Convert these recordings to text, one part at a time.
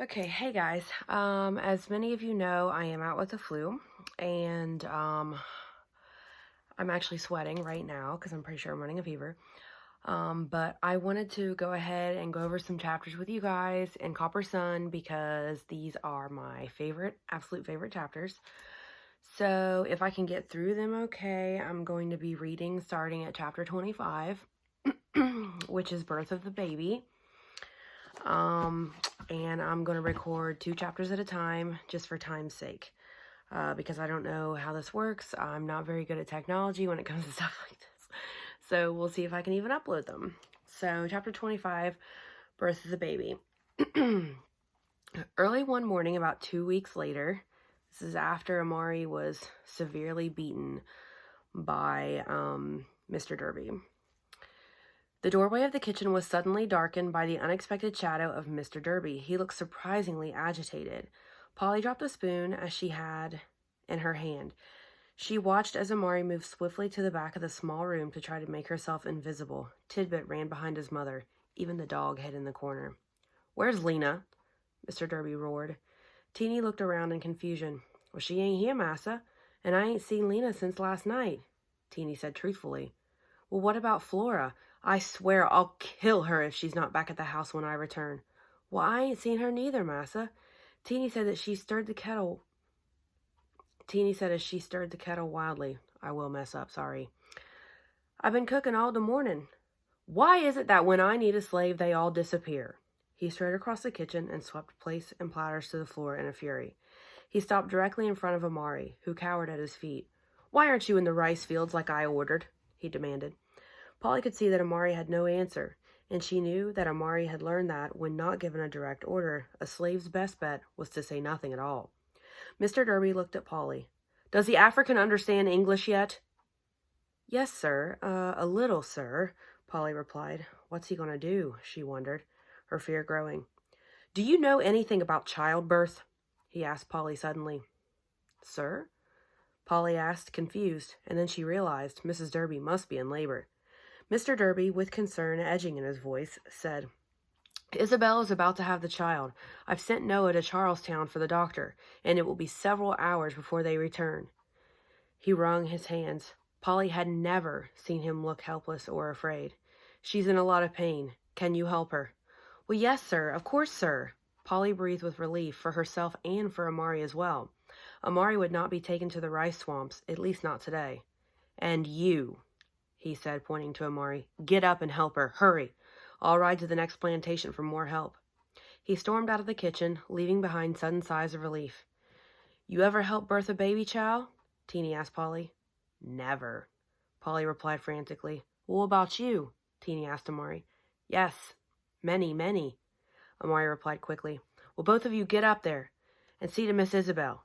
Okay, hey guys. As many of you know, I am out with the flu, and I'm actually sweating right now because I'm pretty sure I'm running a fever. But I wanted to go ahead and go over some chapters with you guys in Copper Sun because these are my absolute favorite chapters. So if I can get through them okay, I'm going to be reading starting at chapter 25, which is Birth of the Baby. And I'm going to record 2 chapters at a time just for time's sake. Because I don't know how this works. I'm not very good at technology when it comes to stuff like this. So we'll see if I can even upload them. So chapter 25, Birth of the Baby. Early one morning, about 2 weeks later, this is after Amari was severely beaten by Mr. Derby. The doorway of the kitchen was suddenly darkened by the unexpected shadow of Mr. Derby. He looked surprisingly agitated. Polly dropped a spoon as she had in her hand. She watched as Amari moved swiftly to the back of the small room to try to make herself invisible. Tidbit ran behind his mother. Even the dog hid in the corner. "Where's Lena?" Mr. Derby roared. Teeny looked around in confusion. "Well, she ain't here, massa, and I ain't seen Lena since last night," Teeny said truthfully. "Well, what about Flora? I swear I'll kill her if she's not back at the house when I return." "Well, I ain't seen her neither, massa. Teeny said that she stirred the kettle. Teeny said as she stirred the kettle wildly. I will mess up, sorry. "I've been cooking all the morning. Why is it that when I need a slave, they all disappear?" He strode across the kitchen and swept plates and platters to the floor in a fury. He stopped directly in front of Amari, who cowered at his feet. "Why aren't you in the rice fields like I ordered?" he demanded. Polly could see that Amari had no answer, and she knew that Amari had learned that, when not given a direct order, a slave's best bet was to say nothing at all. Mr. Derby looked at Polly. "Does the African understand English yet?" "Yes, sir. A little, sir," Polly replied. What's he going to do? She wondered, her fear growing. "Do you know anything about childbirth?" he asked Polly suddenly. "Sir?" Polly asked, confused, and then she realized Mrs. Derby must be in labor. Mr. Derby, with concern edging in his voice, said, "Isabel is about to have the child. I've sent Noah to Charlestown for the doctor, and it will be several hours before they return." He wrung his hands. Polly had never seen him look helpless or afraid. "She's in a lot of pain. Can you help her?" "Well, yes, sir. Of course, sir." Polly breathed with relief for herself and for Amari as well. Amari would not be taken to the rice swamps, at least not today. "And you," he said, pointing to Amari, "get up and help her. Hurry. I'll ride to the next plantation for more help." He stormed out of the kitchen, leaving behind sudden sighs of relief. "You ever help birth a baby, child?" Teeny asked Polly. "Never," Polly replied frantically. "What about you?" Teeny asked Amari. "Yes, many, many," Amari replied quickly. "Well, both of you get up there and see to Miss Isabel.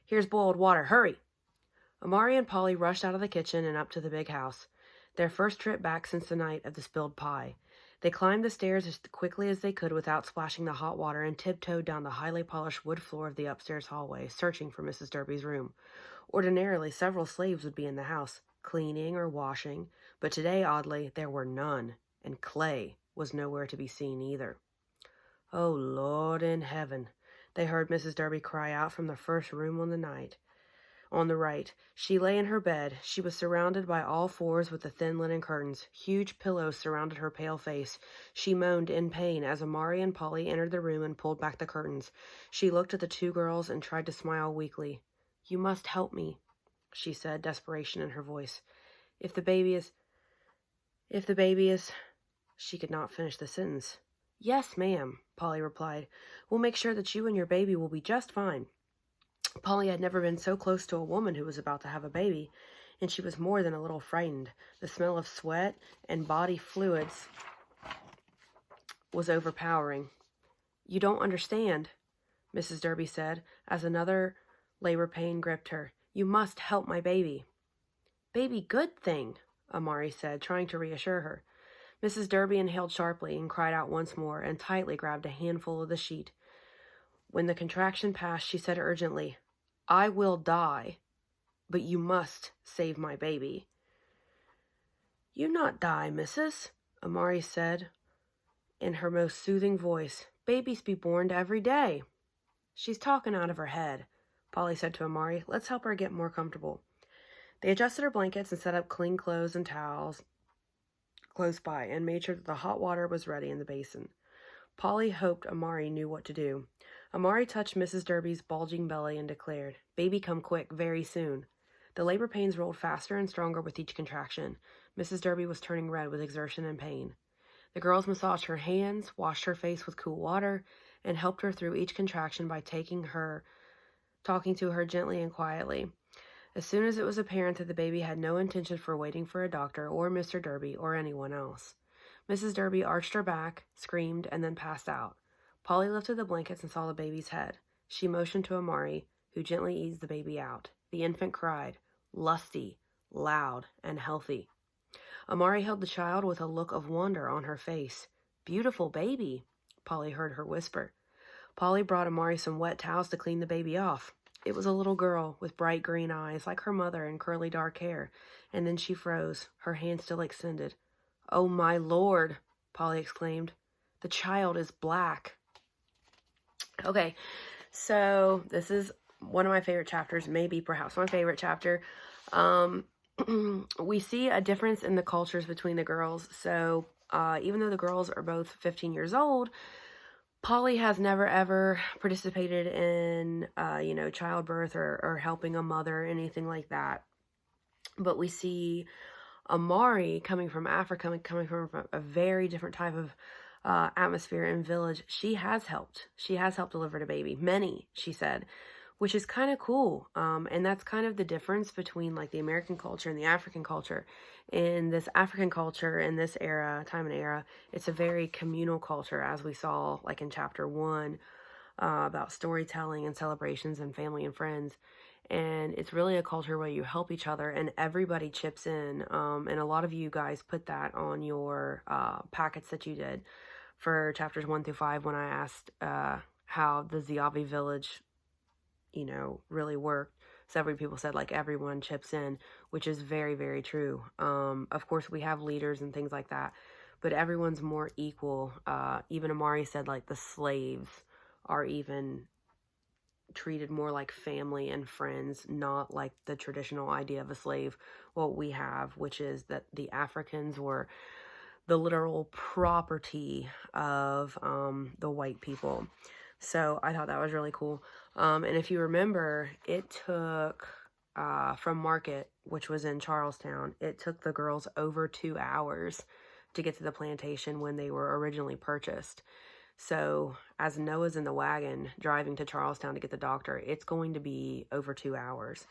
Here's boiled water. Hurry!" Amari and Polly rushed out of the kitchen and up to the big house. Their first trip back since the night of the spilled pie. They climbed the stairs as quickly as they could without splashing the hot water and tiptoed down the highly polished wood floor of the upstairs hallway, searching for Mrs. Derby's room. Ordinarily, several slaves would be in the house, cleaning or washing, but today, oddly, there were none, and Clay was nowhere to be seen either. "Oh, Lord in heaven," they heard Mrs. Derby cry out from the first room on the right. She lay in her bed. She was surrounded by all fours with the thin linen curtains. Huge pillows surrounded her pale face. She moaned in pain as Amari and Polly entered the room and pulled back the curtains. She looked at the 2 girls and tried to smile weakly. "You must help me," she said, desperation in her voice. If the baby is... She could not finish the sentence. "Yes, ma'am," Polly replied. "We'll make sure that you and your baby will be just fine." Polly had never been so close to a woman who was about to have a baby, and she was more than a little frightened. The smell of sweat and body fluids was overpowering. "You don't understand," Mrs. Derby said, as another labor pain gripped her. "You must help my baby." "Baby good thing," Amari said, trying to reassure her. Mrs. Derby inhaled sharply and cried out once more and tightly grabbed a handful of the sheet. When the contraction passed, she said urgently, "I will die, but you must save my baby." "You not die, missus," Amari said in her most soothing voice. Babies be born every day." "She's talking out of her head," Polly said to Amari. "Let's help her get more comfortable." They adjusted her blankets and set up clean clothes and towels close by and made sure that the hot water was ready in the basin. Polly hoped Amari knew what to do. Amari touched Mrs. Derby's bulging belly and declared, "Baby come quick, very soon." The labor pains rolled faster and stronger with each contraction. Mrs. Derby was turning red with exertion and pain. The girls massaged her hands, washed her face with cool water, and helped her through each contraction by talking to her gently and quietly. As soon as it was apparent that the baby had no intention for waiting for a doctor or Mr. Derby or anyone else, Mrs. Derby arched her back, screamed, and then passed out. Polly lifted the blankets and saw the baby's head. She motioned to Amari, who gently eased the baby out. The infant cried, lusty, loud, and healthy. Amari held the child with a look of wonder on her face. "Beautiful baby," Polly heard her whisper. Polly brought Amari some wet towels to clean the baby off. It was a little girl with bright green eyes like her mother and curly dark hair, and then she froze, her hand still extended. "Oh, my Lord," Polly exclaimed. "The child is black." Okay, so this is one of my favorite chapters, maybe perhaps my favorite chapter. We see a difference in the cultures between the girls. So even though the girls are both 15 years old, Polly has never ever participated in, childbirth or helping a mother or anything like that. But we see Amari coming from Africa, coming from a very different type of atmosphere and village. She has helped deliver the baby. Many, she said, which is kind of cool. And that's kind of the difference between like the American culture and the African culture. In this African culture, in this time and era, it's a very communal culture, as we saw like in chapter 1, about storytelling and celebrations and family and friends. And it's really a culture where you help each other and everybody chips in. And a lot of you guys put that on your packets that you did for chapters 1 through 5 when I asked how the Ziavi village really worked. Several people said like everyone chips in, which is very, very true. Of course, we have leaders and things like that, but everyone's more equal. Even Amari said like the slaves are even treated more like family and friends, not like the traditional idea of a slave, what we have, which is that the Africans were the literal property of the white people. So I thought that was really cool. And if you remember, it took, from Market, which was in Charlestown, it took the girls over 2 hours to get to the plantation when they were originally purchased. So as Noah's in the wagon driving to Charlestown to get the doctor, it's going to be over 2 hours.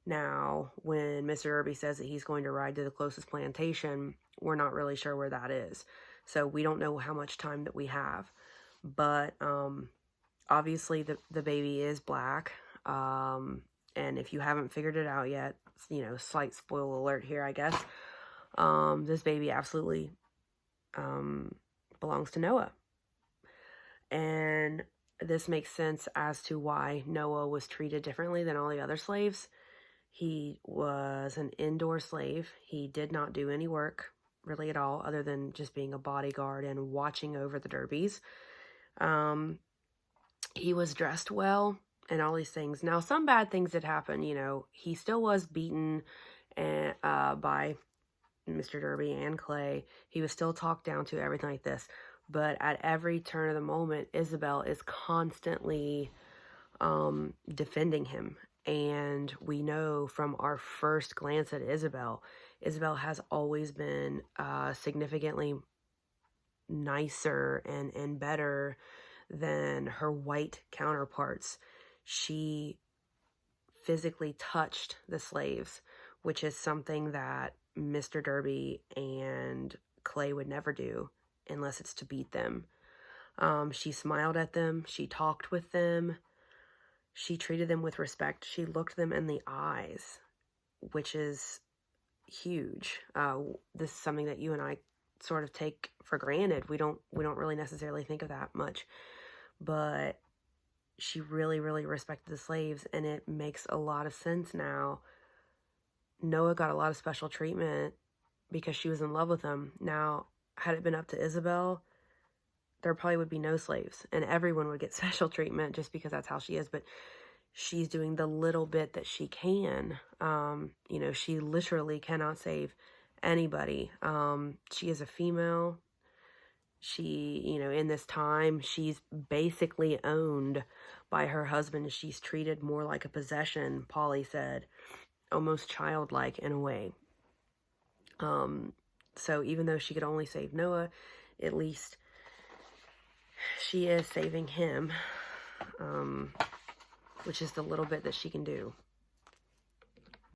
Now, when Mr. Derby says that he's going to ride to the closest plantation, we're not really sure where that is. So we don't know how much time that we have. But obviously the baby is black. And if you haven't figured it out yet, slight spoil alert here, I guess. This baby absolutely belongs to Noah. And this makes sense as to why Noah was treated differently than all the other slaves. He was an indoor slave. He did not do any work really at all other than just being a bodyguard and watching over the Derbys. He was dressed well and all these things. Now, some bad things did happen. He still was beaten by Mr. Derby and Clay. He was still talked down to, everything like this. But at every turn of the moment, Isabel is constantly defending him. And we know from our first glance at Isabel has always been significantly nicer and better than her white counterparts. She physically touched the slaves, which is something that Mr. Derby and Clay would never do unless it's to beat them. She smiled at them. She talked with them. She treated them with respect. She looked them in the eyes, which is huge. This is something that you and I sort of take for granted. We don't really necessarily think of that much, but she really, really respected the slaves, and it makes a lot of sense now. Noah got a lot of special treatment because she was in love with him. Now, had it been up to Isabel, there probably would be no slaves and everyone would get special treatment just because that's how she is. But she's doing the little bit that she can. You know, she literally cannot save anybody. She is a female. She, you know, in this time, she's basically owned by her husband. She's treated more like a possession, Polly said, almost childlike in a way. So even though she could only save Noah, at least she is saving him, which is the little bit that she can do.